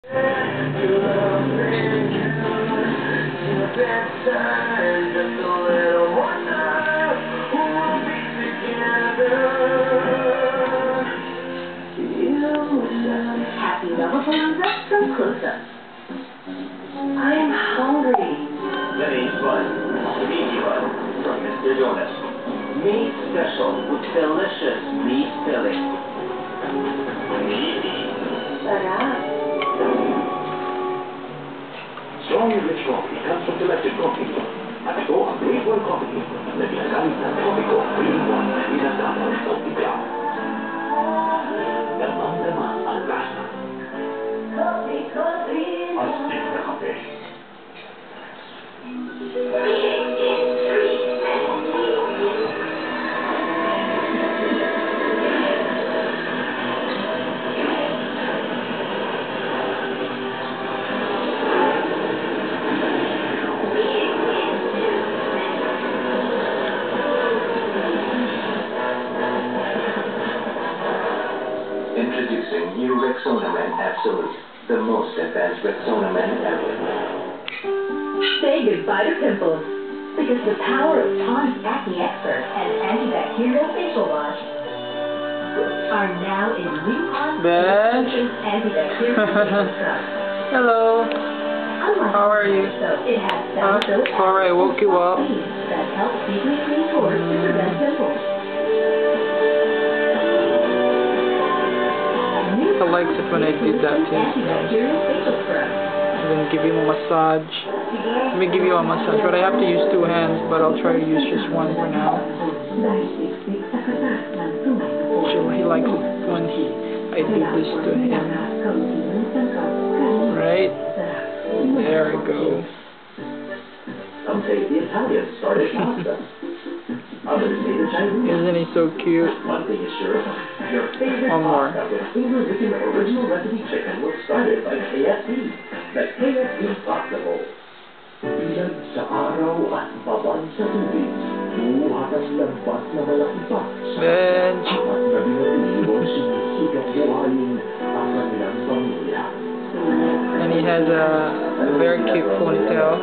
Happy level from close-up. I am hungry. Today's bun, meaty bun from Mr. Jonas. Made special with delicious meat filling. Meaty. Sarap. Strong rich coffee comes from selected coffee. At ito ang Grade 1 coffee na ginagamit ng coffee ko Grade 1 ginagawa sa bigla. Damang-dama ang lasa. Astig na kape. Introducing new Rexona Man Absolute, the most advanced Rexona Man ever. Say goodbye to pimples, because the power of Tom's Acne Expert and antibacterial facial wash are now in new antibacterial facial scrub. Hello. How are you? It has Sorry, I woke you up. that helps deeply clean pores to prevent pimples. He likes it when I do that to his nose. And then give him a massage. Let me give you a massage, but I have to use 2 hands, but I'll try to use just 1 for now. So he likes it when I do this to him. Right? There we go. Some say the Italians started pasta. Others say the Chinese. Isn't he so cute? One thing is sure, your favorite One more. pasta with finger-licking original recipe chicken was started by KFC. The KFC Pasta Bowl. Ilag sa araw at babad sa tubig. Buhat ang lampas na malaki pa. Bench. Apat na binatibong sinisikap buhayin ang kanilang pamilya. And he has a very cute ponytail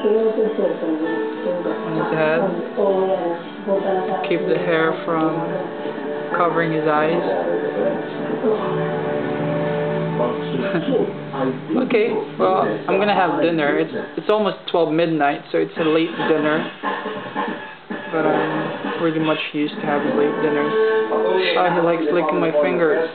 on his head. Keep the hair from covering his eyes. Okay, well, I'm gonna have dinner. It's almost 12 midnight, so it's a late dinner. But I'm pretty much used to having late dinners. Oh, he likes licking my fingers.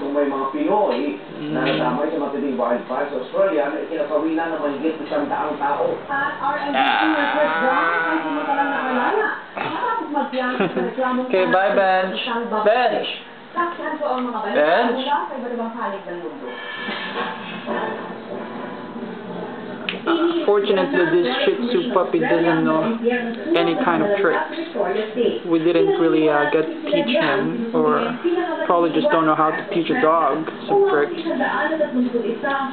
Okay, bye, Bench. Bench! Bench! Fortunately, this Shitzu Puppy doesn't know any kind of tricks. We didn't really get to teach him, or probably just don't know how to teach a dog some tricks.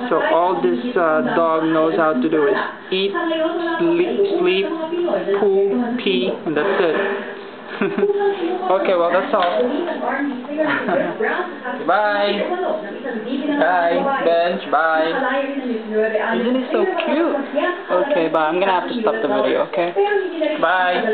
So all this dog knows how to do is eat, sleep, poo, pee, and that's it. Okay, well, that's all. Bye. Bye. Bench, bye. Isn't he so cute? Okay, bye. I'm gonna have to stop the video, okay? Bye.